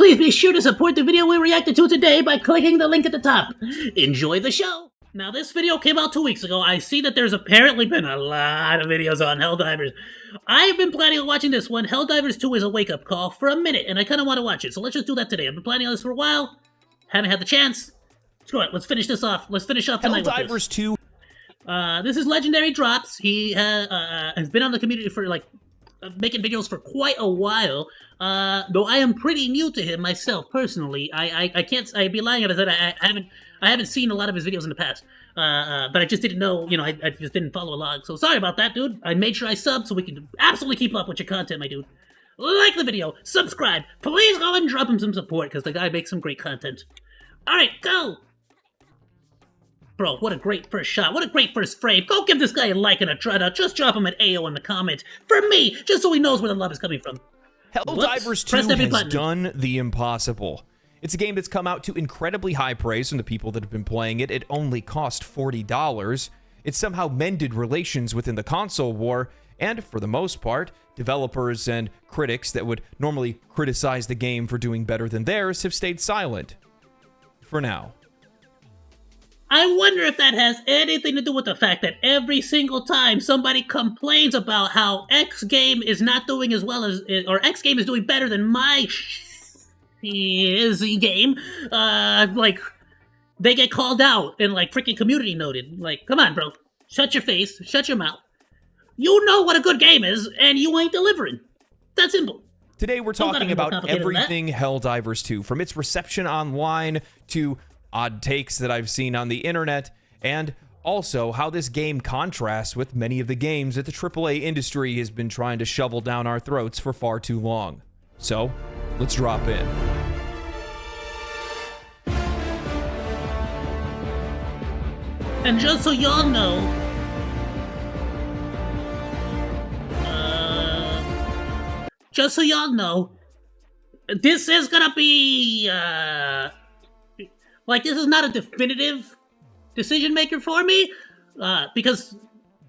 Please be sure to support the video we reacted to today by clicking the link at the top. Enjoy the show! Now, this video came out 2 weeks ago. I see that there's apparently been a lot of videos on Helldivers. I've been planning on watching this one. Helldivers 2 is a wake-up call for a minute, and I kind of want to watch it, so let's just do that today. I've been planning on this for a while. Haven't had the chance. Screw it, let's finish this off. Let's finish off tonight with this. Helldivers 2. This is LegendaryDrops. He has been on the community for, like, making videos for quite a while, though I am pretty new to him myself, personally. I'd be lying if I said I haven't seen a lot of his videos in the past, but I just didn't know, you know, I just didn't follow along, so sorry about that, dude. I made sure I subbed so we can absolutely keep up with your content, my dude. Like the video, subscribe, please go and drop him some support, because the guy makes some great content. Alright, go! Bro, what a great first shot, what a great first frame. Go give this guy a like and a try out. Just drop him an Ayoo in the comments. For me, just so he knows where the love is coming from. Helldivers 2 has done the impossible. It's a game that's come out to incredibly high praise from the people that have been playing it. It only cost $40. It somehow mended relations within the console war, and for the most part, developers and critics that would normally criticize the game for doing better than theirs have stayed silent. For now. I wonder if that has anything to do with the fact that every single time somebody complains about how X game is not doing as well as, or X game is doing better than my game, like, they get called out and, like, freaking community noted. Like, come on, bro. Shut your face. Shut your mouth. You know what a good game is, and you ain't delivering. That's simple. Today we're talking about everything Helldivers 2, from its reception online to odd takes that I've seen on the internet, and also how this game contrasts with many of the games that the AAA industry has been trying to shovel down our throats for far too long. So, let's drop in. And just so y'all know, this is gonna be, like, this is not a definitive decision maker for me, because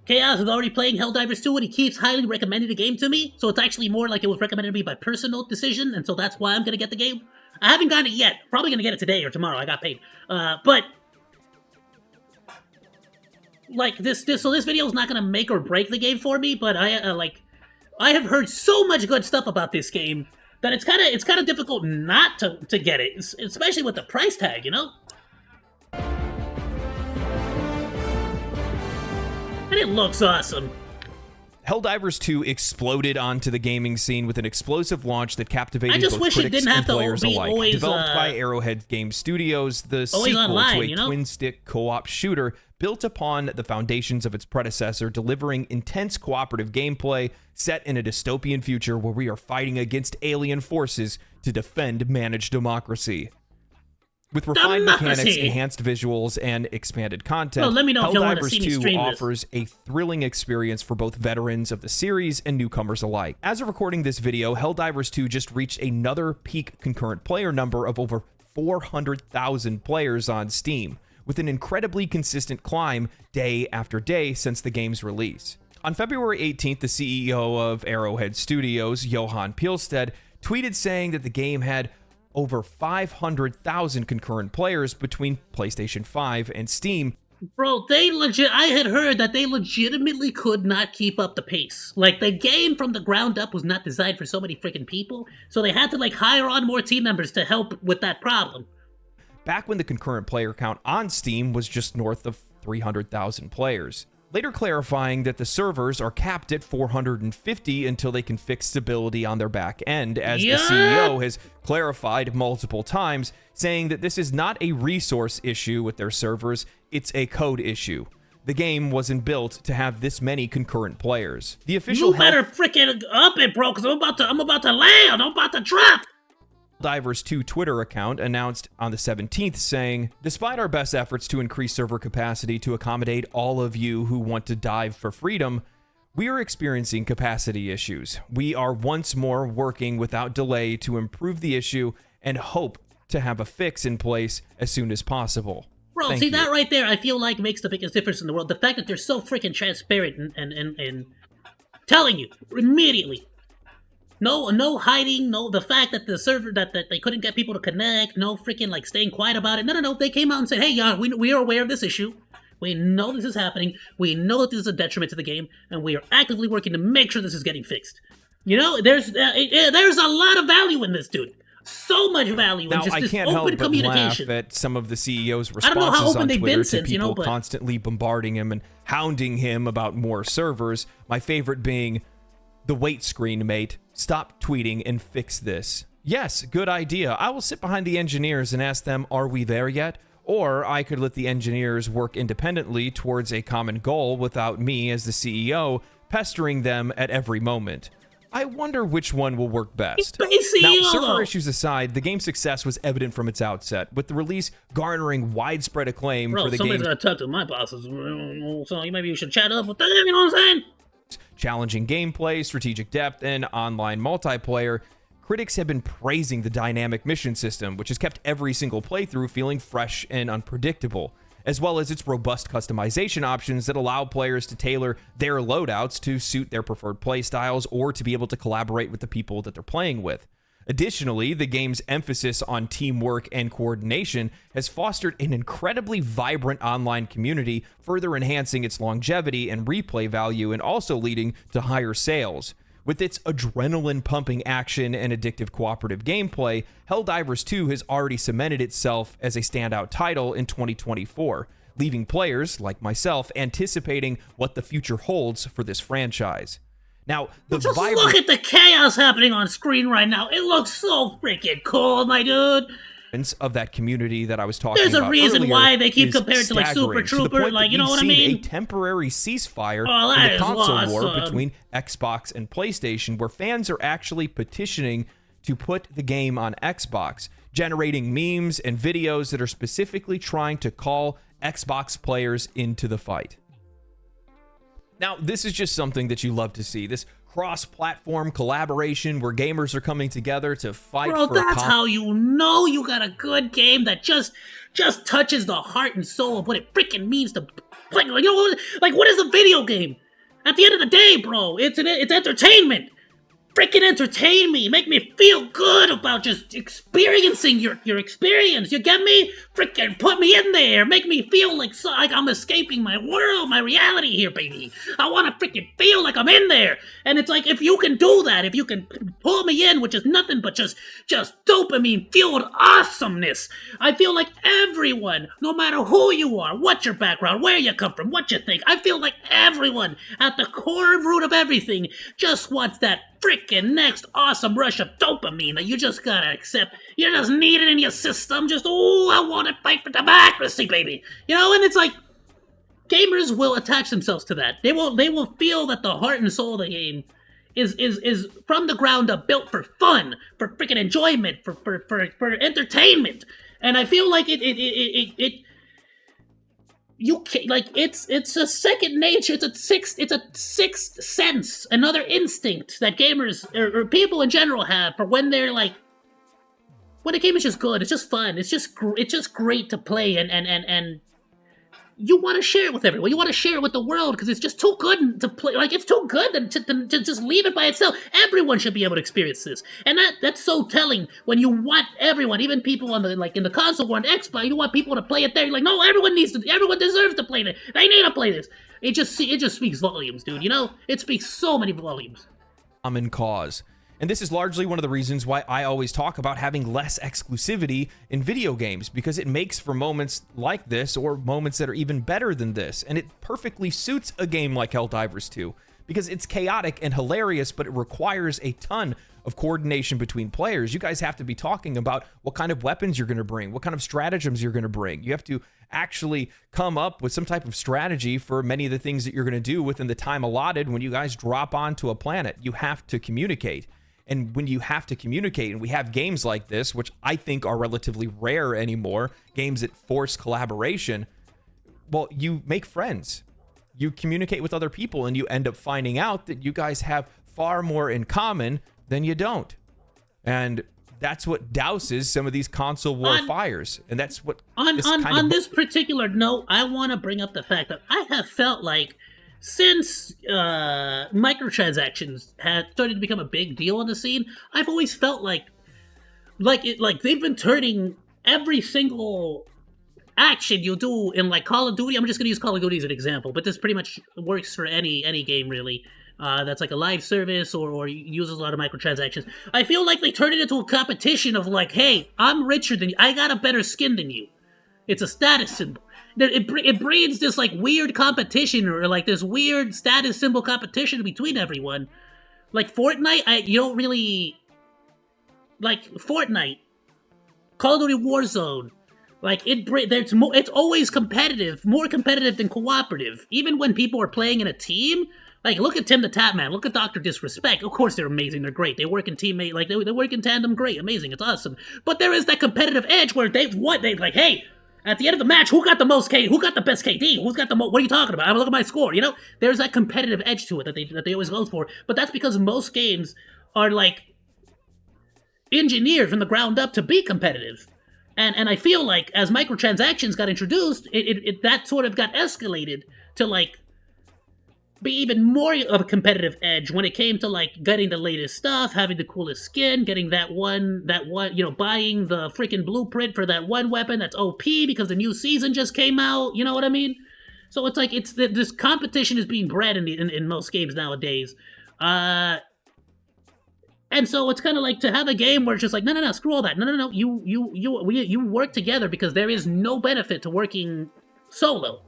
Chaos is already playing Helldivers 2 and he keeps highly recommending the game to me, so it's actually more like it was recommended to me by personal decision, and so that's why I'm gonna get the game. I haven't gotten it yet. Probably gonna get it today or tomorrow. I got paid. But like so this video is not gonna make or break the game for me, but I have heard so much good stuff about this game that it's kind of difficult not to get it, especially with the price tag, you know? And it looks awesome. Helldivers 2 exploded onto the gaming scene with an explosive launch that captivated both critics and players alike. Developed by Arrowhead Game Studios, the sequel to a twin-stick co-op shooter built upon the foundations of its predecessor, delivering intense cooperative gameplay set in a dystopian future where we are fighting against alien forces to defend managed democracy. With refined mechanics, enhanced visuals, and expanded content, Helldivers 2 offers a thrilling experience for both veterans of the series and newcomers alike. As of recording this video, Helldivers 2 just reached another peak concurrent player number of over 400,000 players on Steam, with an incredibly consistent climb day after day since the game's release. On February 18th, the CEO of Arrowhead Studios, Johan Pilstead, tweeted saying that the game had over 500,000 concurrent players between PlayStation 5 and Steam. Bro, I had heard that they legitimately could not keep up the pace. Like, the game from the ground up was not designed for so many freaking people, so they had to, like, hire on more team members to help with that problem. Back when the concurrent player count on Steam was just north of 300,000 players. Later clarifying that the servers are capped at 450 until they can fix stability on their back end, as the CEO has clarified multiple times, saying that this is not a resource issue with their servers, it's a code issue. The game wasn't built to have this many concurrent players. The official You better freaking up it, bro, because I'm about to land, I'm about to drop! Helldivers 2 Twitter account announced on the 17th saying, "Despite our best efforts to increase server capacity to accommodate all of you who want to dive for freedom, we are experiencing capacity issues. We are once more working without delay to improve the issue and hope to have a fix in place as soon as possible." Bro, see that right there, I feel like makes the biggest difference in the world. The fact that they're so freaking transparent and telling you immediately. No hiding, no the fact that the server that they couldn't get people to connect, no freaking like staying quiet about it. No. They came out and said, "Hey, y'all, we are aware of this issue. We know this is happening. We know that this is a detriment to the game, and we are actively working to make sure this is getting fixed." You know, there's a lot of value in this, dude. So much value in just this open communication. Laugh at some of the CEO's responses on Twitter to people constantly bombarding him and hounding him about more servers. My favorite being, "The wait screen, mate. Stop tweeting and fix this." Yes, good idea. I will sit behind the engineers and ask them, "Are we there yet?" Or I could let the engineers work independently towards a common goal without me as the CEO pestering them at every moment. I wonder which one will work best. Now, server issues aside, the game's success was evident from its outset, with the release garnering widespread acclaim for the game. Somebody's got to talk to my bosses, so maybe you should chat up with them, you know what I'm saying? Challenging gameplay, strategic depth, and online multiplayer. Critics have been praising the dynamic mission system, which has kept every single playthrough feeling fresh and unpredictable, as well as its robust customization options that allow players to tailor their loadouts to suit their preferred playstyles or to be able to collaborate with the people that they're playing with. Additionally, the game's emphasis on teamwork and coordination has fostered an incredibly vibrant online community, further enhancing its longevity and replay value and also leading to higher sales. With its adrenaline-pumping action and addictive cooperative gameplay, Helldivers 2 has already cemented itself as a standout title in 2024, leaving players, like myself, anticipating what the future holds for this franchise. Now, just look at the chaos happening on screen right now. It looks so freaking cool, my dude. Of that community that I was talking about. There's a reason why they keep compared to like Super Trooper, like, you know what I mean? A temporary ceasefire in the console war between Xbox and PlayStation, where fans are actually petitioning to put the game on Xbox, generating memes and videos that are specifically trying to call Xbox players into the fight. Now, this is just something that you love to see. This cross-platform collaboration where gamers are coming together to fight for that's how you know you got a good game that just touches the heart and soul of what it freaking means to play. You know, like, what is a video game? At the end of the day, bro, it's entertainment. Freaking entertain me. Make me feel good about just experiencing your experience. You get me? Freaking put me in there. Make me feel like I'm escaping my world, my reality here, baby. I want to freaking feel like I'm in there. And it's like, if you can do that, if you can pull me in, which is nothing but just dopamine-fueled awesomeness, I feel like everyone, no matter who you are, what your background, where you come from, what you think, I feel like everyone, at the core root of everything, just wants that freaking next awesome rush of dopamine that you just gotta accept. You just need it in your system. Just, I want to fight for democracy, baby. You know, and it's like, gamers will attach themselves to that. They will feel that the heart and soul of the game is from the ground up built for fun, for freaking enjoyment, for entertainment. And I feel like you can't, like, it's a second nature. It's a sixth sense, another instinct that gamers or people in general have for when they're like, when a game is just good, it's just fun, it's just great to play, and you want to share it with everyone. You want to share it with the world because it's just too good to play. Like, it's too good to just leave it by itself. Everyone should be able to experience this, and that's so telling. When you want everyone, even people on the in the console or on Xbox, you want people to play it there. You're like, no, everyone deserves to play it. They need to play this. It just speaks volumes, dude. You know, it speaks so many volumes. Common cause. And this is largely one of the reasons why I always talk about having less exclusivity in video games, because it makes for moments like this or moments that are even better than this. And it perfectly suits a game like Helldivers 2 because it's chaotic and hilarious, but it requires a ton of coordination between players. You guys have to be talking about what kind of weapons you're going to bring, what kind of stratagems you're going to bring. You have to actually come up with some type of strategy for many of the things that you're going to do within the time allotted when you guys drop onto a planet. You have to communicate. And when you have to communicate, and we have games like this, which I think are relatively rare anymore, games that force collaboration, well, you make friends. You communicate with other people, and you end up finding out that you guys have far more in common than you don't. And that's what douses some of these console war fires. And that's what... On this particular note, I want to bring up the fact that I have felt like since microtransactions had started to become a big deal on the scene, I've always felt like they've been turning every single action you do in like Call of Duty. I'm just gonna use Call of Duty as an example, but this pretty much works for any game really. That's like a live service or uses a lot of microtransactions. I feel like they turned it into a competition of like, hey, I'm richer than you. I got a better skin than you. It's a status symbol. It breeds this like weird competition or like this weird status symbol competition between everyone. Like Fortnite, you don't really like Fortnite, Call of Duty Warzone. Like it's always competitive, more competitive than cooperative. Even when people are playing in a team. Like, look at Tim the Tatman, look at Dr. Disrespect. Of course they're amazing, they're great. They work in teammate, like, they work in tandem, great, amazing, it's awesome. But there is that competitive edge where they've like, hey, at the end of the match, who got the most KD? Who got the best KD? Who's got the most, what are you talking about? I'm look at my score, you know? There's that competitive edge to it that they always go for. But that's because most games are, like, engineered from the ground up to be competitive. And I feel like, as microtransactions got introduced, that sort of got escalated to, like, be even more of a competitive edge when it came to like getting the latest stuff, having the coolest skin, getting that one, you know, buying the freaking blueprint for that one weapon that's OP because the new season just came out. You know what I mean? So it's like this competition is being bred in most games nowadays, and so it's kind of like to have a game where it's just like no, screw all that, no, you work together because there is no benefit to working solo.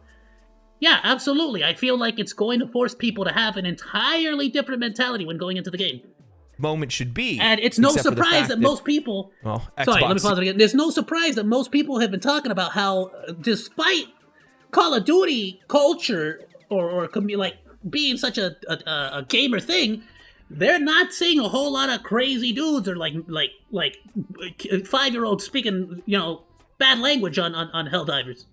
Yeah, absolutely. I feel like it's going to force people to have an entirely different mentality when going into the game. Moment should be. And it's no surprise that most people... Well, sorry, let me pause it again. There's no surprise that most people have been talking about how, despite Call of Duty culture or like being such a gamer thing, they're not seeing a whole lot of crazy dudes or like 5-year-olds speaking, you know, bad language on Helldivers.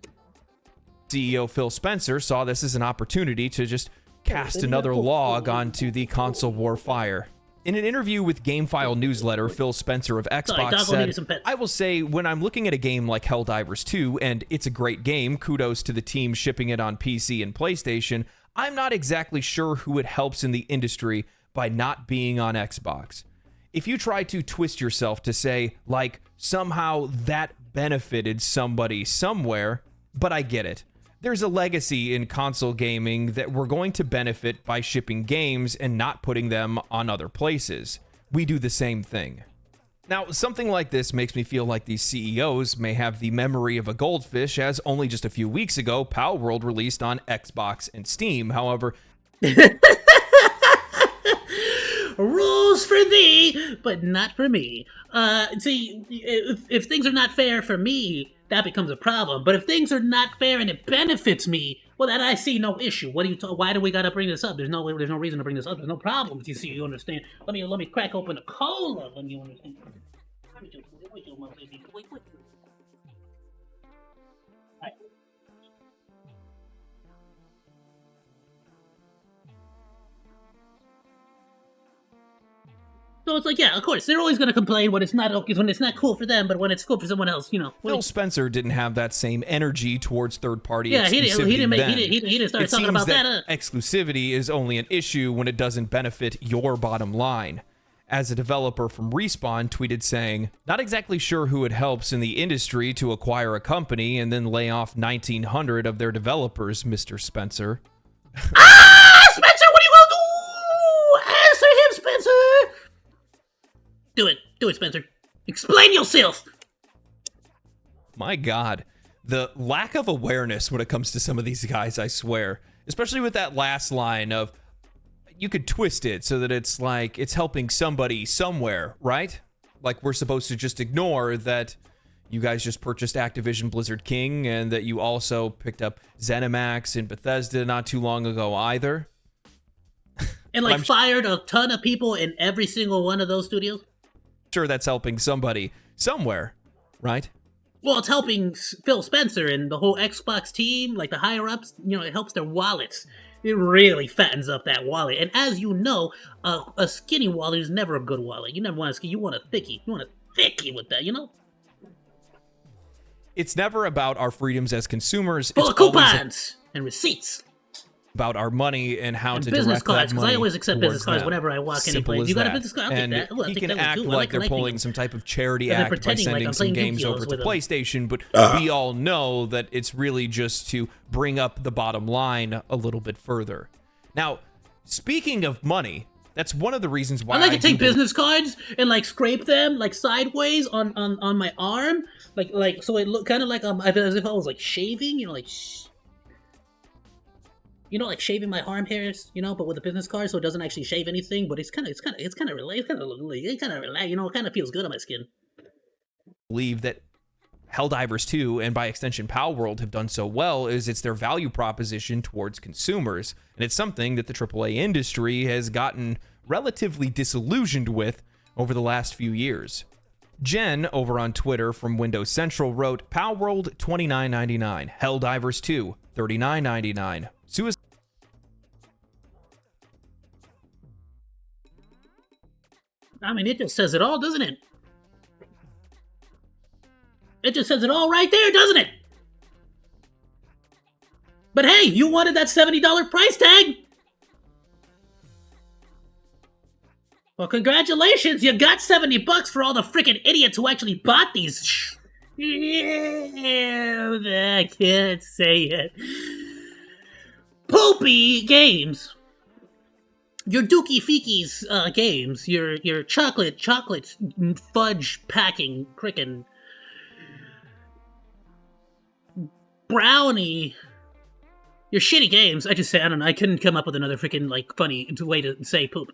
CEO Phil Spencer saw this as an opportunity to just cast another log onto the console war fire. In an interview with GameFile newsletter, Phil Spencer of Xbox said, I will say, when I'm looking at a game like Helldivers 2, and it's a great game, kudos to the team shipping it on PC and PlayStation, I'm not exactly sure who it helps in the industry by not being on Xbox. If you try to twist yourself to say, like, somehow that benefited somebody somewhere, but I get it. There's a legacy in console gaming that we're going to benefit by shipping games and not putting them on other places. We do the same thing. Now, something like this makes me feel like these CEOs may have the memory of a goldfish, as only just a few weeks ago, Palworld released on Xbox and Steam. However... Rules for thee, but not for me. See, if things are not fair for me, that becomes a problem. But if things are not fair and it benefits me, well, then I see no issue. What do you? Why do we gotta bring this up? There's no reason to bring this up. There's no problems. You see, you understand? Let me crack open a cola. Let me understand. Wait. So it's like, yeah, of course, they're always going to complain when it's not cool for them, but when it's cool for someone else, you know. Phil Spencer didn't have that same energy towards third-party exclusivity. Yeah, he didn't start talking about that. Exclusivity is only an issue when it doesn't benefit your bottom line. As a developer from Respawn tweeted saying, not exactly sure who it helps in the industry to acquire a company and then lay off 1,900 of their developers, Mr. Spencer. Spencer, what are you going to do? Answer him, Spencer! Do it, Spencer. Explain yourself! My God. The lack of awareness when it comes to some of these guys, I swear. Especially with that last line of, you could twist it so that it's like, it's helping somebody somewhere, right? Like we're supposed to just ignore that you guys just purchased Activision Blizzard King and that you also picked up ZeniMax and Bethesda not too long ago either. And like fired a ton of people in every single one of those studios? Sure, that's helping somebody somewhere, right? Well, it's helping Phil Spencer and the whole Xbox team, like the higher ups. You know, it helps their wallets. It really fattens up that wallet. And as you know, a skinny wallet is never a good wallet. You never want a skinny. You want a thickie. You want a thickie with that. You know. It's never about our freedoms as consumers. Full of coupons and receipts. about our money and how to business direct cards, that money. I always accept business cards whenever I walk any place. You got a business card? I'll take that. He can act like they're pulling some type of charity act by sending some games over to PlayStation, but we all know that it's really just to bring up the bottom line a little bit further. Now, speaking of money, that's one of the reasons why I like to take business cards and like scrape them like sideways on my arm, like so it look kind of like as if I was like shaving, you know, like. You know, like shaving my arm hairs, you know, but with a business card, so it doesn't actually shave anything. But it's kind of relaxed, you know, it kind of feels good on my skin. Believe that Helldivers 2 and by extension Palworld have done so well is it's their value proposition towards consumers, and it's something that the AAA industry has gotten relatively disillusioned with over the last few years. Jen over on Twitter from Windows Central wrote, Palworld $29.99, Helldivers 2 $39.99. I mean, it just says it all, doesn't it? It just says it all right there, doesn't it? But hey, you wanted that $70 price tag! Well, congratulations, you got $70 for all the freaking idiots who actually bought these. I can't say it. Poopy games. Your Dookie Feekies games, your chocolate fudge packing frickin' brownie, your shitty games. I don't know. I couldn't come up with another freaking like funny way to say poop.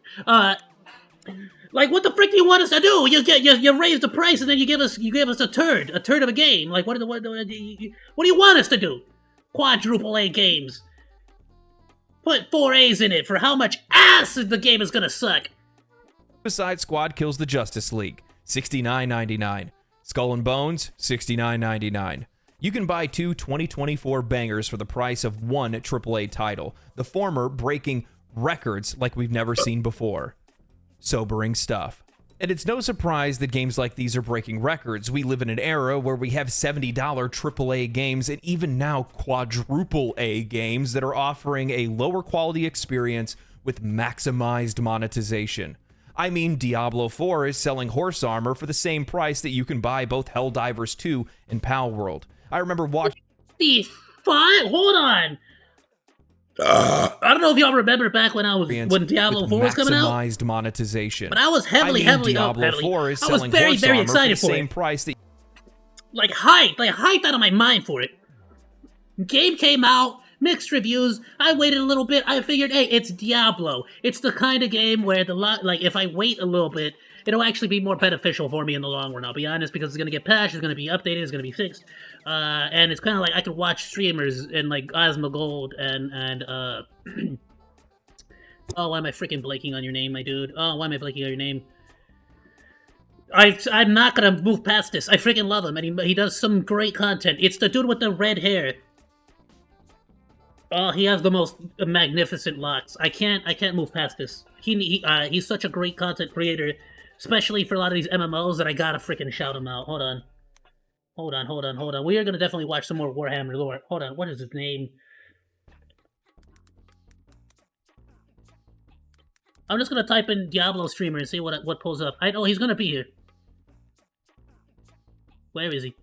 Like what the frick do you want us to do? You raise the price and then you give us a turd of a game. Like what do you want us to do? Quadruple A games. Put 4 A's in it for how much ass the game is gonna suck. Suicide Squad Kills the Justice League, $69.99. Skull and Bones, $69.99. You can buy 2 2024 bangers for the price of one AAA title, the former breaking records like we've never seen before. Sobering stuff. And it's no surprise that games like these are breaking records. We live in an era where we have $70 AAA games and even now quadruple A games that are offering a lower quality experience with maximized monetization. I mean, Diablo 4 is selling horse armor for the same price that you can buy both Helldivers 2 and Palworld. I remember watching... Hold on! I don't know if y'all remember back when Diablo 4 was coming out. Maximized monetization. But I was heavily Diablo 4 is selling very excited for the same price that hyped out of my mind for it. Game came out, mixed reviews. I waited a little bit. I figured, hey, it's Diablo. It's the kind of game where if I wait a little bit, it'll actually be more beneficial for me in the long run. I'll be honest, because it's gonna get patched, it's gonna be updated, it's gonna be fixed, and it's kind of like I could watch streamers and like Osmogold and oh, why am I freaking blanking on your name, my dude? Oh, why am I blanking on your name? I'm not gonna move past this. I freaking love him, and he does some great content. It's the dude with the red hair. Oh, he has the most magnificent locks. I can't move past this. He's such a great content creator, especially for a lot of these MMOs, that I gotta freaking shout him out. Hold on. We are gonna definitely watch some more Warhammer lore. Hold on, what is his name? I'm just gonna type in Diablo streamer and see what pulls up. I know he's gonna be here. Where is he?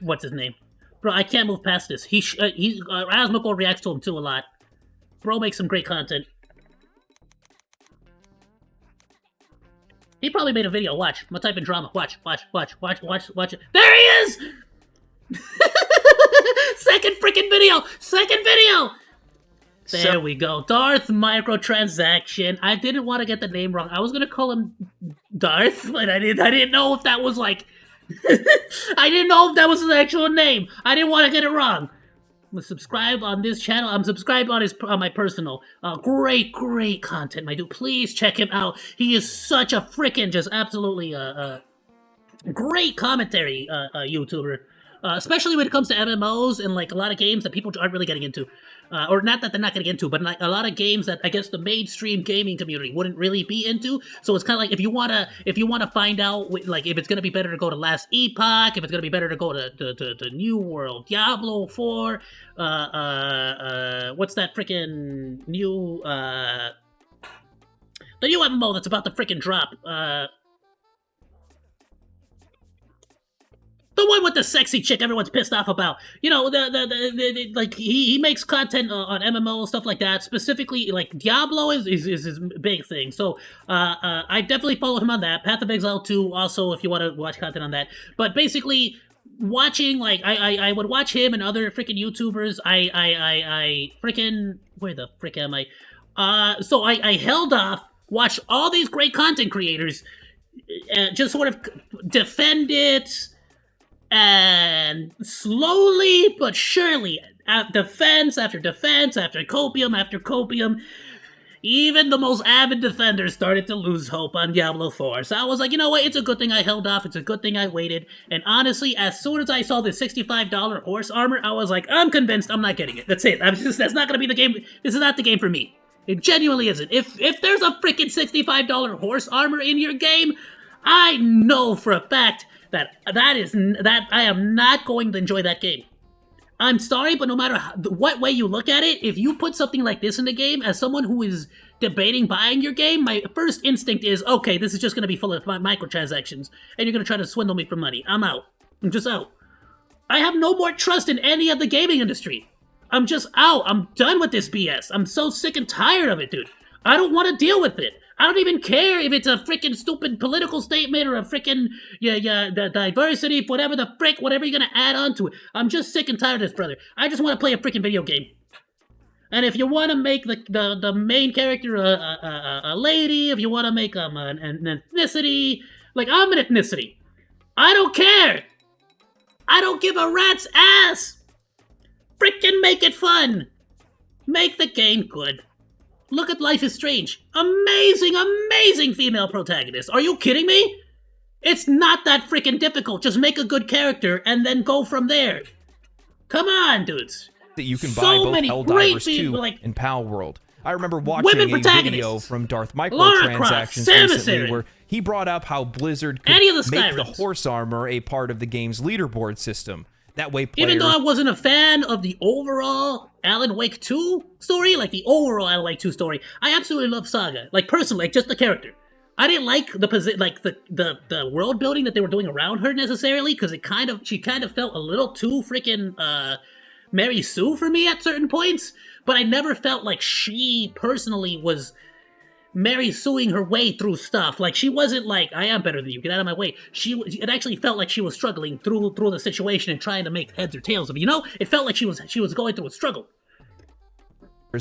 What's his name? Bro, I can't move past this. Asmoko reacts to him too a lot. Bro makes some great content. He probably made a video. Watch. I'm gonna type in drama. Watch it. There he is! Second freaking video! There we go. Darth Microtransaction. I didn't want to get the name wrong. I was gonna call him Darth, but I didn't know if that was like... I didn't know if that was his actual name. I didn't want to get it wrong. I'm subscribed on this channel. I'm subscribed on my personal. Great content, my dude. Please check him out. He is such a freaking just absolutely great commentary YouTuber. Especially when it comes to MMOs and like a lot of games that people aren't really getting into. or not that they're not going to get into, but like a lot of games that I guess the mainstream gaming community wouldn't really be into. So it's kind of like if you wanna find out like if it's going to be better to go to Last Epoch, if it's going to be better to go to New World, Diablo 4, what's that freaking new the new MMO that's about to freaking drop. The one with the sexy chick everyone's pissed off about. You know, the like he makes content on MMO, stuff like that. Specifically, like Diablo is his big thing. So I definitely follow him on that. Path of Exile 2 also, if you want to watch content on that. But basically, watching, like, I would watch him and other freaking YouTubers. I freaking, where the frick am I? So I held off, watched all these great content creators, just sort of defend it. And slowly but surely, defense after defense, after copium, even the most avid defenders started to lose hope on Diablo 4. So I was like, you know what, it's a good thing I held off, it's a good thing I waited. And honestly, as soon as I saw the $65 horse armor, I was like, I'm convinced I'm not getting it. That's it. That's not going to be the game. This is not the game for me. It genuinely isn't. If there's a freaking $65 horse armor in your game, I know for a fact that I am not going to enjoy that game. I'm sorry, but no matter what way you look at it, if you put something like this in the game, as someone who is debating buying your game, my first instinct is, okay, this is just going to be full of microtransactions, and you're going to try to swindle me for money. I'm out. I'm just out. I have no more trust in any of the gaming industry. I'm just out. I'm done with this BS. I'm so sick and tired of it, dude. I don't want to deal with it. I don't even care if it's a freaking stupid political statement or a freaking, the diversity, whatever the frick, whatever you're going to add on to it. I'm just sick and tired of this, brother. I just want to play a freaking video game. And if you want to make the main character a lady, if you want to make an ethnicity, like I'm an ethnicity. I don't care. I don't give a rat's ass. Freaking make it fun. Make the game good. Look at Life is Strange. Amazing, amazing female protagonist. Are you kidding me? It's not that freaking difficult. Just make a good character and then go from there. Come on, dudes. That you can buy both Helldivers 2 and Pal World. I remember watching a video from Darth Microtransactions recently where he brought up how Blizzard could make the horse armor a part of the game's leaderboard system. That way players... Even though I wasn't a fan of the overall Alan Wake 2 story, like the overall Alan Wake 2 story, I absolutely love Saga. Like, personally, like, just the character. I didn't like the world building that they were doing around her necessarily, because she kind of felt a little too freaking Mary Sue for me at certain points, but I never felt like she personally was Mary suing her way through stuff. Like, she wasn't like, I am better than you, get out of my way. It actually felt like she was struggling through the situation and trying to make heads or tails of it. You know, it felt like she was going through a struggle.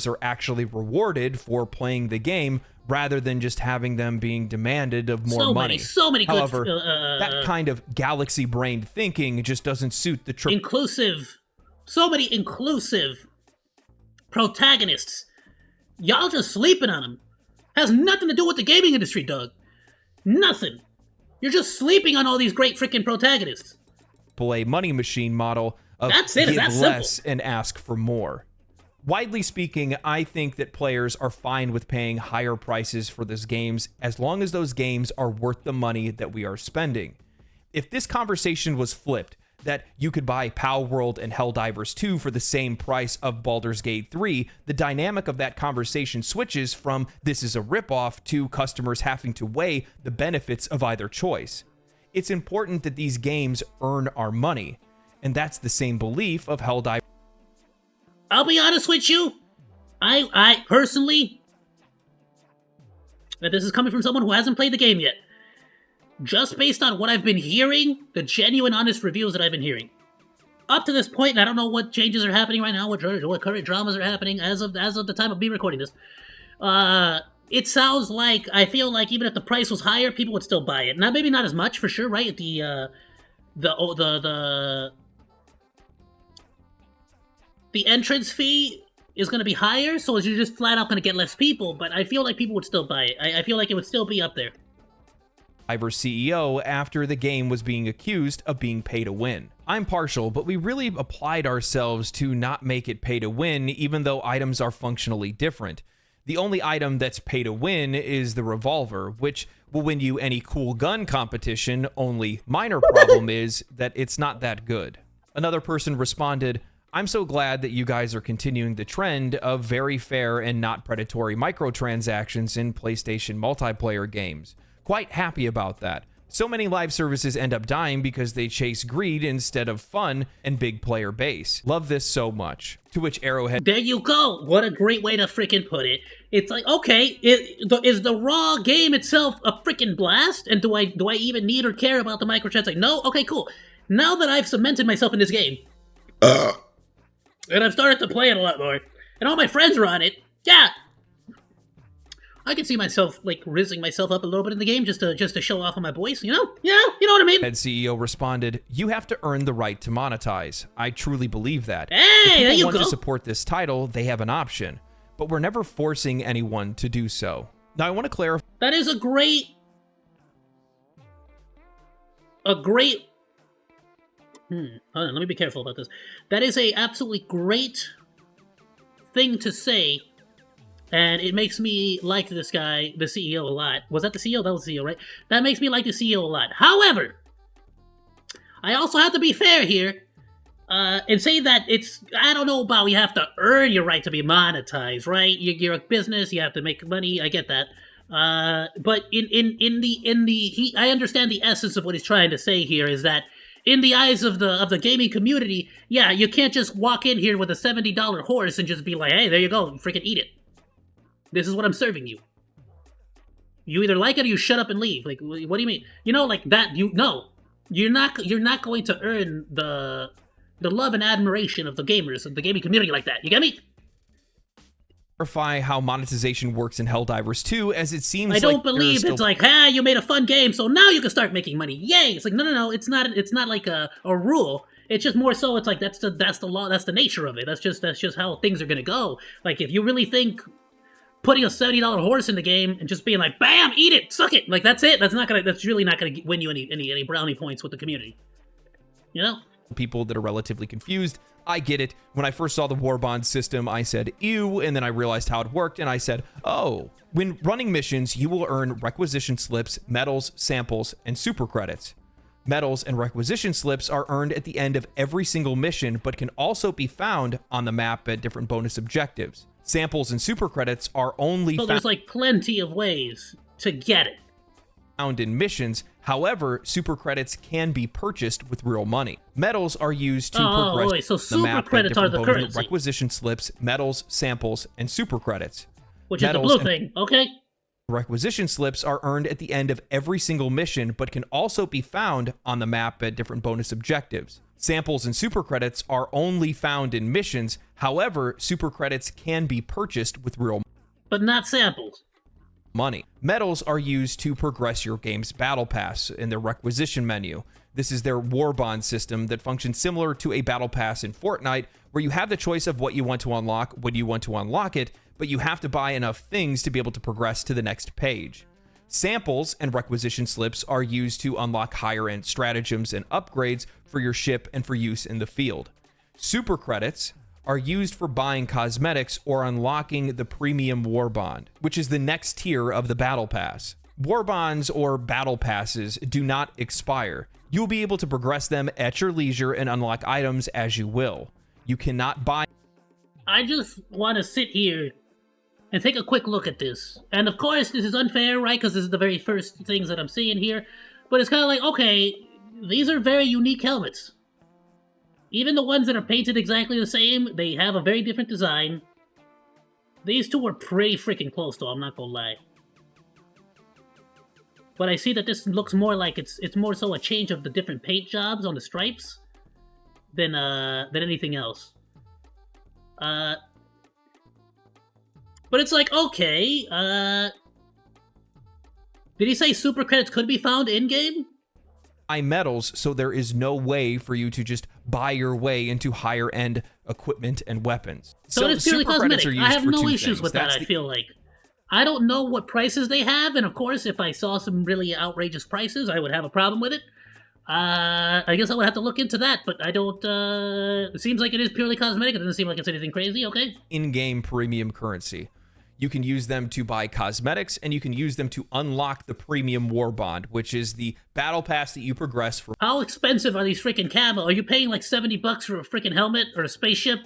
Are actually rewarded for playing the game rather than just having them being demanded of more money. So many. However, that kind of galaxy-brained thinking just doesn't suit the so many inclusive protagonists. Y'all just sleeping on them. Has nothing to do with the gaming industry, Doug. Nothing. You're just sleeping on all these great freaking protagonists. A money machine model of give less and ask for more. Widely speaking, I think that players are fine with paying higher prices for these games as long as those games are worth the money that we are spending. If this conversation was flipped, that you could buy Pal World and Helldivers 2 for the same price of Baldur's Gate 3, the dynamic of that conversation switches from this is a ripoff to customers having to weigh the benefits of either choice. It's important that these games earn our money, and that's the same belief of Helldivers. I'll be honest with you, I personally, and this is coming from someone who hasn't played the game yet, just based on what I've been hearing, the genuine, honest reviews that I've been hearing. Up to this point, and I don't know what changes are happening right now, what current dramas are happening as of the time of me recording this. It sounds like, I feel like even if the price was higher, people would still buy it. Now, maybe not as much, for sure, right? The entrance fee is going to be higher, so you're just flat out going to get less people, but I feel like people would still buy it. I feel like it would still be up there. CEO after the game was being accused of being pay to win. I'm partial, but we really applied ourselves to not make it pay to win, even though items are functionally different. The only item that's pay to win is the revolver, which will win you any cool gun competition. Only minor problem is that it's not that good. Another person responded, I'm so glad that you guys are continuing the trend of very fair and not predatory microtransactions in PlayStation multiplayer games. Quite happy about that. So many live services end up dying because they chase greed instead of fun and big player base. Love this so much. To which Arrowhead... There you go! What a great way to freaking put it. It's like, okay, is the raw game itself a freaking blast? And do I even need or care about the microtransactions? No? Okay, cool. Now that I've cemented myself in this game, and I've started to play it a lot more, and all my friends are on it, yeah, I can see myself, like, rizzing myself up a little bit in the game just to show off on my boys, you know what I mean? Head CEO responded, you have to earn the right to monetize. I truly believe that. Hey, if there you people want go. to support this title, they have an option, but we're never forcing anyone to do so. Now, I want to clarify. That is a great... Hold on, let me be careful about this. That is a absolutely great thing to say. And it makes me like this guy, the CEO, a lot. Was that the CEO? That was the CEO, right? That makes me like the CEO a lot. However, I also have to be fair here and say that it's, I don't know about you have to earn your right to be monetized, right? You're a business, you have to make money, I get that. But I understand the essence of what he's trying to say here is that in the eyes of the gaming community, yeah, you can't just walk in here with a $70 horse and just be like, hey, there you go, freaking eat it. This is what I'm serving you. You either like it or you shut up and leave. Like, what do you mean? You know, like that. You're not going to earn the love and admiration of the gamers of the gaming community like that. You get me? Clarify how monetization works in Helldivers 2, as it seems I don't believe it's like, you made a fun game, so now you can start making money. Yay! It's like, no. It's not like a rule. It's just more so. It's like that's the law. That's the nature of it. That's just how things are gonna go. Like, if you really think putting a $70 horse in the game and just being like, bam, eat it, suck it, like that's it. That's really not gonna win you any brownie points with the community. You know? People that are relatively confused. I get it. When I first saw the war bond system, I said, ew, and then I realized how it worked, and I said, oh. When running missions, you will earn requisition slips, medals, samples, and super credits. Medals and requisition slips are earned at the end of every single mission, but can also be found on the map at different bonus objectives. Samples and super credits are only found... So there's, like, plenty of ways to get it. ...found in missions. However, super credits can be purchased with real money. Medals are used to progress so super the map credits are the currency. Requisition slips, medals, samples, and super credits. Which is the blue thing, okay? Requisition slips are earned at the end of every single mission, but can also be found on the map at different bonus objectives. Samples and super credits are only found in missions. However, super credits can be purchased with real but not samples. Money. Medals are used to progress your game's battle pass in their requisition menu. This is their war bond system that functions similar to a battle pass in Fortnite, where you have the choice of what you want to unlock when you want to unlock it, but you have to buy enough things to be able to progress to the next page. Samples and requisition slips are used to unlock higher-end stratagems and upgrades for your ship and for use in the field. Super credits are used for buying cosmetics or unlocking the premium war bond, which is the next tier of the battle pass. War bonds or battle passes do not expire. You will be able to progress them at your leisure and unlock items as you will. You cannot buy... I just want to sit here and take a quick look at this. And of course, this is unfair, right? Because this is the very first things that I'm seeing here. But it's kind of like, okay, these are very unique helmets. Even the ones that are painted exactly the same, they have a very different design. These two are pretty freaking close, though, I'm not gonna lie. But I see that this looks more like it's more so a change of the different paint jobs on the stripes than anything else. But it's like, okay, did he say super credits could be found in-game? Medals, so there is no way for you to just buy your way into higher-end equipment and weapons. So it is purely cosmetic. I have no issues with that, I feel like. I don't know what prices they have, and of course, if I saw some really outrageous prices, I would have a problem with it. I guess I would have to look into that, but I don't, it seems like it is purely cosmetic. It doesn't seem like it's anything crazy, okay? In-game premium currency. You can use them to buy cosmetics, and you can use them to unlock the premium war bond, which is the battle pass that you progress for. How expensive are these freaking camo? Are you paying like $70 for a freaking helmet or a spaceship?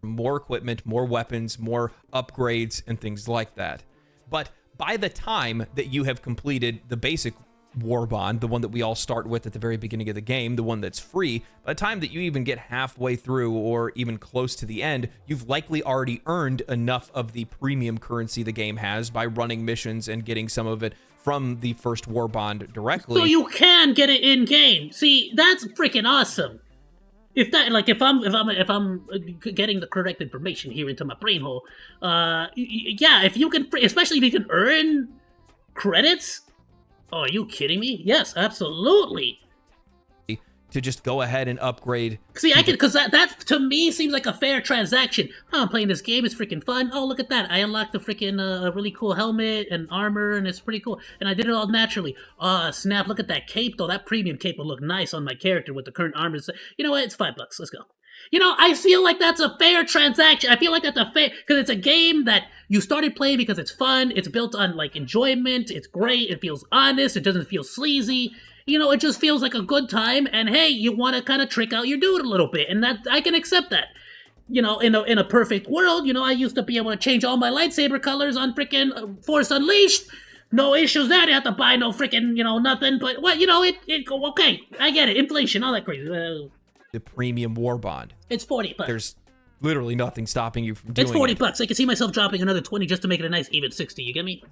More equipment, more weapons, more upgrades, and things like that. But by the time that you have completed the basic war bond, the one that we all start with at the very beginning of the game, the one that's free, by the time that you even get halfway through or even close to the end, you've likely already earned enough of the premium currency the game has by running missions and getting some of it from the first war bond directly. So you can get it in game. See, that's freaking awesome. If that, like, if I'm getting the correct information here into my brain hole, yeah, if you can, especially if you can earn credits. Oh, are you kidding me? Yes, absolutely. To just go ahead and upgrade. See, I can, because that to me seems like a fair transaction. Oh, I'm playing this game, it's freaking fun. Oh, look at that. I unlocked a freaking really cool helmet and armor, and it's pretty cool. And I did it all naturally. Oh, snap, look at that cape, though. That premium cape will look nice on my character with the current armor. You know what? It's $5. Let's go. You know, I feel like that's a fair transaction. I feel like that's a fair, because it's a game that you started playing because it's fun. It's built on, like, enjoyment. It's great. It feels honest. It doesn't feel sleazy. You know, it just feels like a good time. And hey, you want to kind of trick out your dude a little bit, and that I can accept that. You know, in a perfect world, you know, I used to be able to change all my lightsaber colors on freaking Force Unleashed. No issues there. You have to buy no freaking, you know, nothing. But what, you know, okay, I get it. Inflation, all that crazy. The premium war bond. It's $40. There's literally nothing stopping you from doing it. It's $40. I can see myself dropping another 20 just to make it a nice even 60. You get me?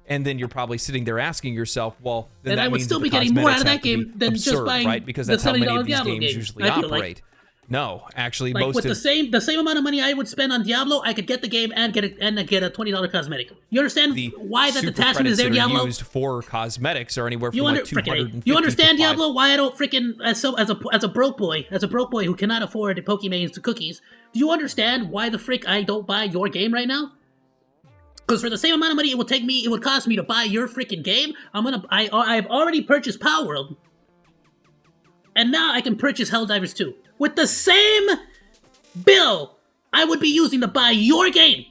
And then you're probably sitting there asking yourself, well, then that I would means still be getting more out of that game than absurd, just buying right? Because that's how many of these Diablo games usually operate. Like. No, actually, like most with of the same amount of money I would spend on Diablo, I could get the game and get a $20 cosmetic. You understand why that detachment is there, Diablo? Used for cosmetics are anywhere from like $250. You understand, Diablo? Why I don't freaking as a broke boy who cannot afford the Pokemon's cookies? Do you understand why the frick I don't buy your game right now? Because for the same amount of money it would cost me to buy your freaking game, I've already purchased Power World, and now I can purchase Helldivers 2. With the same bill I would be using to buy your game.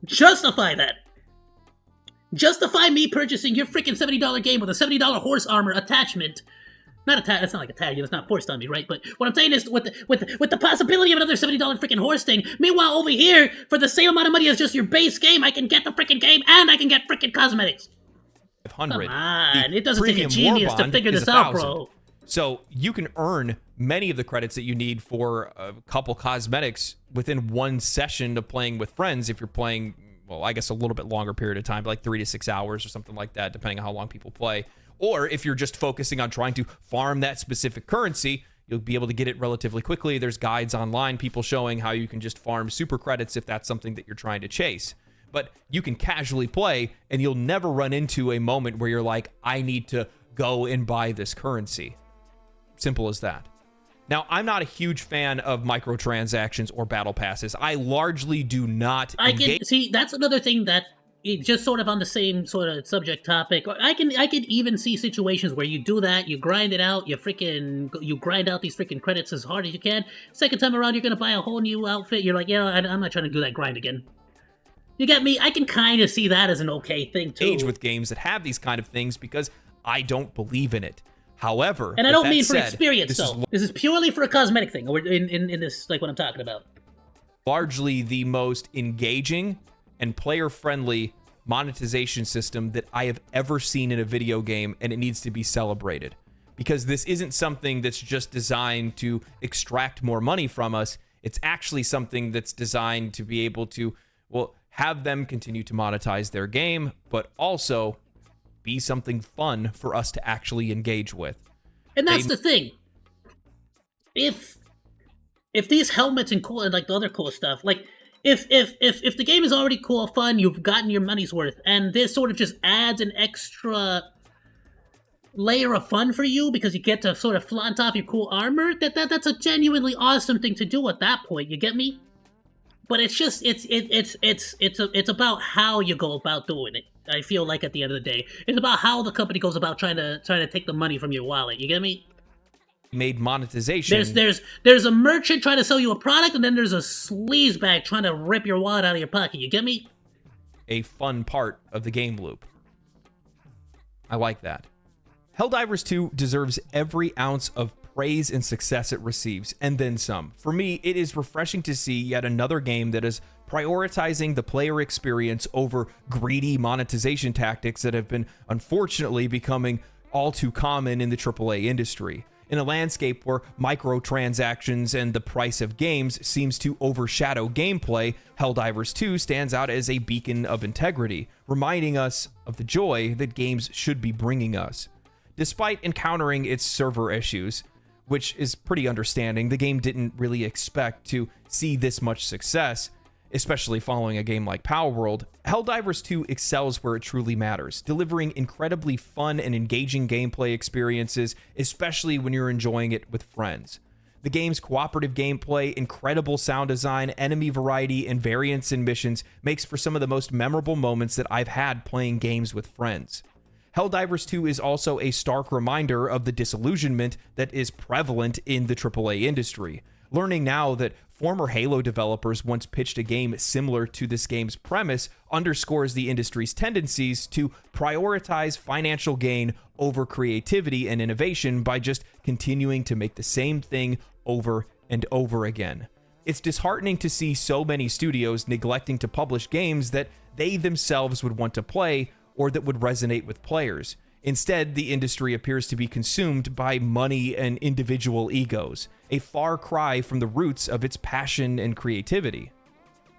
Justify that. Justify me purchasing your freaking $70 game with a $70 horse armor attachment. That's not like a tag, that's not forced on me, right? But what I'm saying is, with the possibility of another $70 freaking horse thing, meanwhile over here, for the same amount of money as just your base game, I can get the freaking game and I can get freaking cosmetics. Come on, it doesn't take a genius to figure this out, bro. So you can earn many of the credits that you need for a couple cosmetics within one session of playing with friends if you're playing, well, I guess a little bit longer period of time, like 3 to 6 hours or something like that, depending on how long people play. Or if you're just focusing on trying to farm that specific currency, you'll be able to get it relatively quickly. There's guides online, people showing how you can just farm super credits if that's something that you're trying to chase. But you can casually play, and you'll never run into a moment where you're like, I need to go and buy this currency. Simple as that. Now, I'm not a huge fan of microtransactions or battle passes. I largely do not engage. See, that's another thing that, just sort of on the same sort of subject topic, I can even see situations where you do that, you grind it out, you grind out these freaking credits as hard as you can. Second time around, you're going to buy a whole new outfit. You're like, yeah, I'm not trying to do that grind again. You get me? I can kind of see that as an okay thing, too. Engage with games that have these kind of things because I don't believe in it. However, and I don't mean for experience, though. This is purely for a cosmetic thing, or in this, like what I'm talking about. Largely the most engaging and player-friendly monetization system that I have ever seen in a video game, and it needs to be celebrated. Because this isn't something that's just designed to extract more money from us. It's actually something that's designed to be able to, well, have them continue to monetize their game, but also be something fun for us to actually engage with. And that's the thing. If these helmets and cool and like the other cool stuff, like if the game is already cool, fun, you've gotten your money's worth, and this sort of just adds an extra layer of fun for you because you get to sort of flaunt off your cool armor, that's a genuinely awesome thing to do at that point. You get me? But it's just it's about how you go about doing it. I feel like at the end of the day, it's about how the company goes about trying to take the money from your wallet. You get me? Made monetization. There's a merchant trying to sell you a product, and then there's a sleazebag trying to rip your wallet out of your pocket. You get me? A fun part of the game loop. I like that. Helldivers 2 deserves every ounce of praise and success it receives, and then some. For me, it is refreshing to see yet another game that is prioritizing the player experience over greedy monetization tactics that have been unfortunately becoming all too common in the AAA industry. In a landscape where microtransactions and the price of games seems to overshadow gameplay, Helldivers 2 stands out as a beacon of integrity, reminding us of the joy that games should be bringing us. Despite encountering its server issues, which is pretty understanding, the game didn't really expect to see this much success, especially following a game like Palworld. Helldivers 2 excels where it truly matters, delivering incredibly fun and engaging gameplay experiences, especially when you're enjoying it with friends. The game's cooperative gameplay, incredible sound design, enemy variety, and variance in missions makes for some of the most memorable moments that I've had playing games with friends. Helldivers 2 is also a stark reminder of the disillusionment that is prevalent in the AAA industry. Learning now that former Halo developers once pitched a game similar to this game's premise underscores the industry's tendencies to prioritize financial gain over creativity and innovation by just continuing to make the same thing over and over again. It's disheartening to see so many studios neglecting to publish games that they themselves would want to play or that would resonate with players. Instead, the industry appears to be consumed by money and individual egos, a far cry from the roots of its passion and creativity.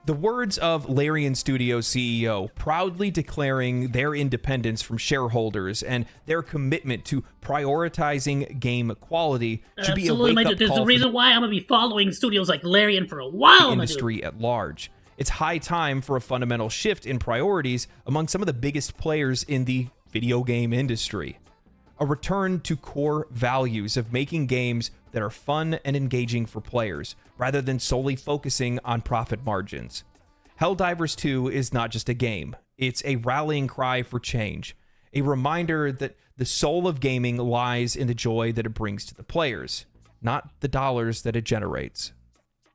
The words of Larian Studios CEO proudly declaring their independence from shareholders and their commitment to prioritizing game quality should be a wake-up There's call a reason why I'm going to be following studios like Larian for a while. The industry at large. It's high time for a fundamental shift in priorities among some of the biggest players in the video game industry. A return to core values of making games that are fun and engaging for players, rather than solely focusing on profit margins. Helldivers 2 is not just a game, it's a rallying cry for change, a reminder that the soul of gaming lies in the joy that it brings to the players, not the dollars that it generates.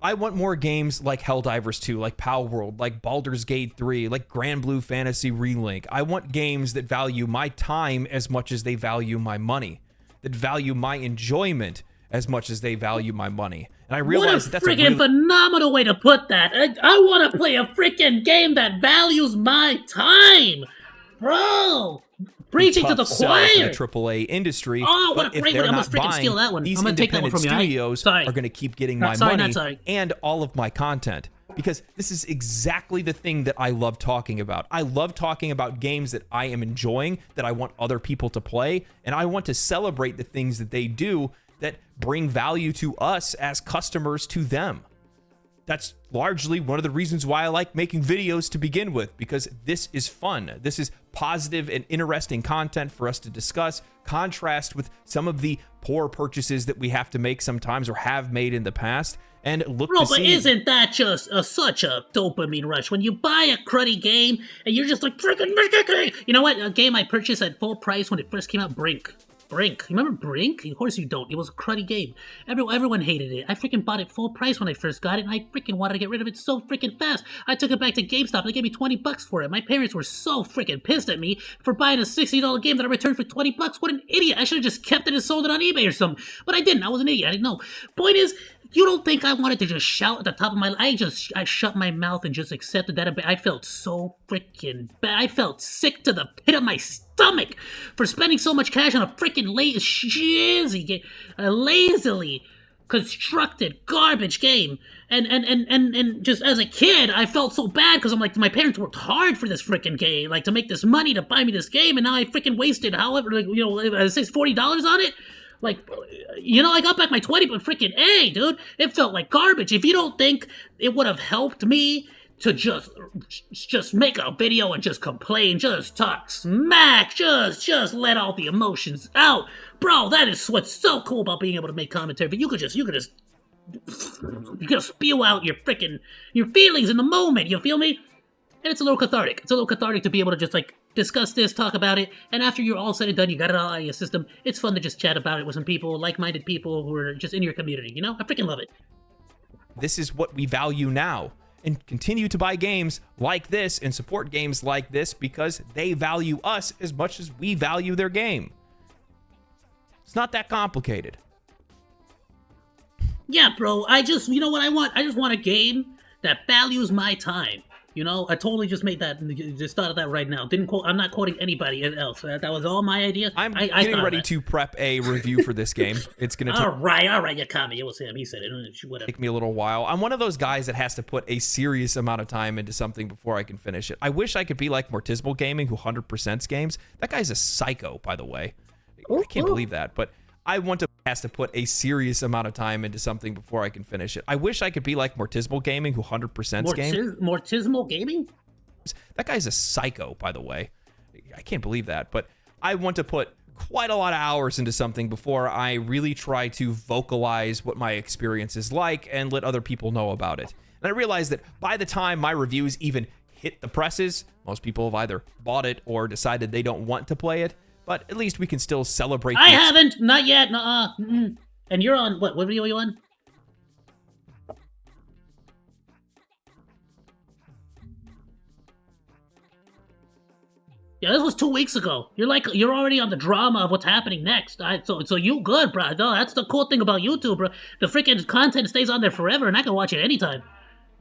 I want more games like Helldivers 2, like Palworld, like Baldur's Gate 3, like Grand Blue Fantasy Relink. I want games that value my time as much as they value my money, that value my enjoyment as much as they value my money. And I realize that's a freaking phenomenal way to put that. I want to play a freaking game that values my time, bro. Preaching to the choir. In the AAA industry. Oh, what a great one! I'm gonna freaking steal that one. I'm gonna take that one from you. Studios are going to keep getting my money and all of my content, because this is exactly the thing that I love talking about. I love talking about games that I am enjoying, that I want other people to play, and I want to celebrate the things that they do that bring value to us as customers to them. That's largely one of the reasons why I like making videos to begin with, because this is fun. This is positive and interesting content for us to discuss, contrast with some of the poor purchases that we have to make sometimes or have made in the past, and look to see... But isn't that just such a dopamine rush? When you buy a cruddy game and you're just like, freaking... You know what? A game I purchased at full price when it first came out, Brink. You remember Brink? Of course you don't. It was a cruddy game. Everyone hated it. I freaking bought it full price when I first got it, and I freaking wanted to get rid of it so freaking fast. I took it back to GameStop. They gave me $20 for it. My parents were so freaking pissed at me for buying a $60 game that I returned for $20. What an idiot. I should have just kept it and sold it on eBay or something. But I didn't. I was an idiot. I didn't know. Point is, you don't think I wanted to just shout at the top of my... I shut my mouth and just accepted that. I felt so freaking bad. I felt sick to the pit of my stomach for spending so much cash on a freaking lazily constructed garbage game. And just as a kid, I felt so bad because I'm like, my parents worked hard for this freaking game, like to make this money to buy me this game, and now I freaking wasted however, like, you know, $40 on it. Like, you know, I got back my 20, but freaking A, dude, it felt like garbage. If you don't think it would have helped me to just make a video and just complain, just talk smack, just let all the emotions out, bro, that is what's so cool about being able to make commentary. But you could just spew out your feelings in the moment. You feel me? And it's a little cathartic. It's a little cathartic to be able to just, like, discuss this, talk about it, and after you're all said and done, you got it all out of your system, it's fun to just chat about it with some people, like-minded people who are just in your community, you know? I freaking love it. This is what we value now, and continue to buy games like this and support games like this because they value us as much as we value their game. It's not that complicated. Yeah, bro, you know what I want? I just want a game that values my time. You know, I totally just made that, just thought of that right now. I'm not quoting anybody else. That was all my idea. I'm getting ready to prep a review for this game. It's going to All right, you caught me. It was him. He said it. Whatever. Take me a little while. I'm one of those guys that has to put a serious amount of time into something before I can finish it. I wish I could be like Mortismal Gaming, who 100%s games. That guy's a psycho, by the way. I can't believe that, but has to put a serious amount of time into something before I can finish it. I wish I could be like Mortismal Gaming, who 100%s games. Mortismal Gaming? That guy's a psycho, by the way. I can't believe that, but I want to put quite a lot of hours into something before I really try to vocalize what my experience is like and let other people know about it. And I realize that by the time my reviews even hit the presses, most people have either bought it or decided they don't want to play it. But at least we can still celebrate. I haven't, not yet. And you're on what? What video are you on? Yeah, this was 2 weeks ago. You're already on the drama of what's happening next. So you good, bro? No, that's the cool thing about YouTube, bro. The freaking content stays on there forever, and I can watch it anytime.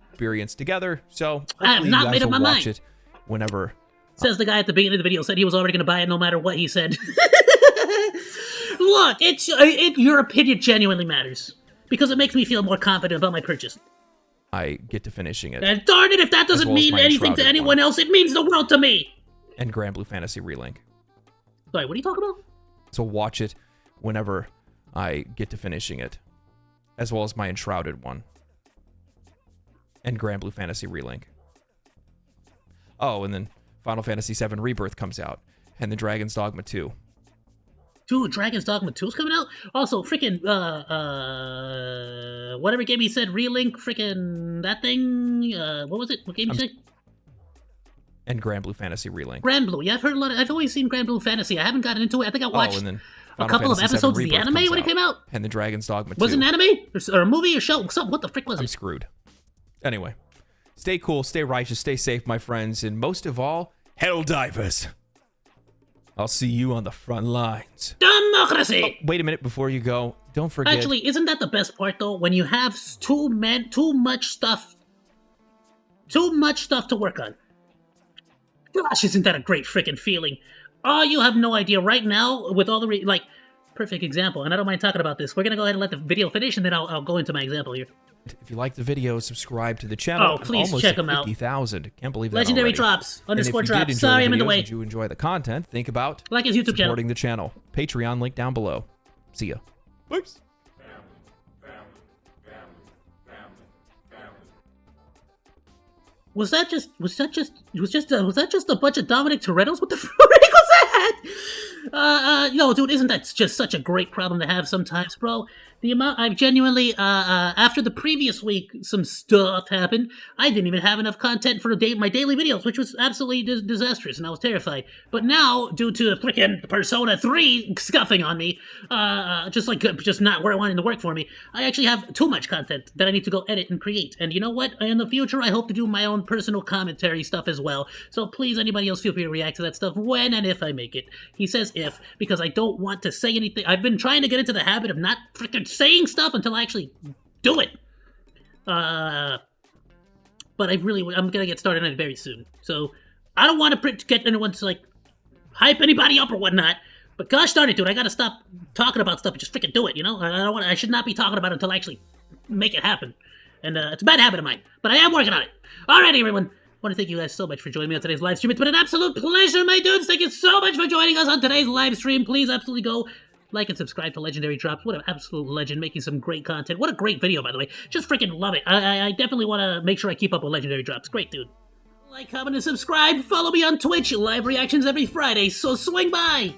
Experience together, so I have not made up my mind. It whenever. Says the guy at the beginning of the video, said he was already going to buy it no matter what he said. Look, your opinion genuinely matters. Because it makes me feel more confident about my purchase. I get to finishing it. And darn it, if that doesn't mean anything to anyone else, it means the world to me! And Grand Blue Fantasy Relink. Sorry, what are you talking about? So watch it whenever I get to finishing it. As well as my Enshrouded one. And Grand Blue Fantasy Relink. Oh, and then Final Fantasy VII Rebirth comes out, and the Dragon's Dogma 2. Dude, Dragon's Dogma 2 is coming out? Also, freaking, whatever game he said, Relink, freaking, that thing, what was it? What game you said? And Grand Blue Fantasy Relink. Grand Blue, yeah, I've always seen Grand Blue Fantasy. I haven't gotten into it. I think I watched a couple of episodes of the anime when it came out. And the Dragon's Dogma 2. Was it an anime? Or a movie or show? What the frick was it? I'm screwed. Anyway. Stay cool, stay righteous, stay safe, my friends, and most of all, hell divers. I'll see you on the front lines. Democracy! Oh, wait a minute before you go. Don't forget. Actually, isn't that the best part, though? When you have too much stuff to work on. Gosh, isn't that a great freaking feeling? Oh, you have no idea. Right now, with all the, perfect example, and I don't mind talking about this. We're going to go ahead and let the video finish, and then I'll go into my example here. If you like the video, subscribe to the channel. Oh, please check them out. 50,000. Can't believe that Legendary already. Drops, _ Drops. Sorry, I'm in the way. Did you enjoy the content? Think about like his YouTube supporting the channel. Patreon link down below. See ya. Peace. Was that just a bunch of Dominic Toretto's? What the frick was that? No, dude, isn't that just such a great problem to have sometimes, bro? The amount I've genuinely, after the previous week, some stuff happened. I didn't even have enough content for my daily videos, which was absolutely disastrous, and I was terrified. But now, due to frickin' Persona 3 scuffing on me, just not where I wanted to work for me, I actually have too much content that I need to go edit and create. And you know what? In the future, I hope to do my own personal commentary stuff as well. So please, anybody else feel free to react to that stuff when and if I make it. He says if, because I don't want to say anything. I've been trying to get into the habit of not frickin' saying stuff until I actually do it. But I'm gonna get started on it very soon. So I don't want to get anyone to hype anybody up or whatnot. But gosh darn it, dude, I gotta stop talking about stuff and just freaking do it. You know, I should not be talking about it until I actually make it happen. And it's a bad habit of mine, but I am working on it. Alrighty, everyone. I want to thank you guys so much for joining me on today's live stream. It's been an absolute pleasure, my dudes. Thank you so much for joining us on today's live stream. Please absolutely go like and subscribe to Legendary Drops. What an absolute legend, making some great content. What a great video, by the way. Just freaking love it. I definitely want to make sure I keep up with Legendary Drops. Great dude. Like, comment, and subscribe. Follow me on Twitch. Live reactions every Friday, so swing by.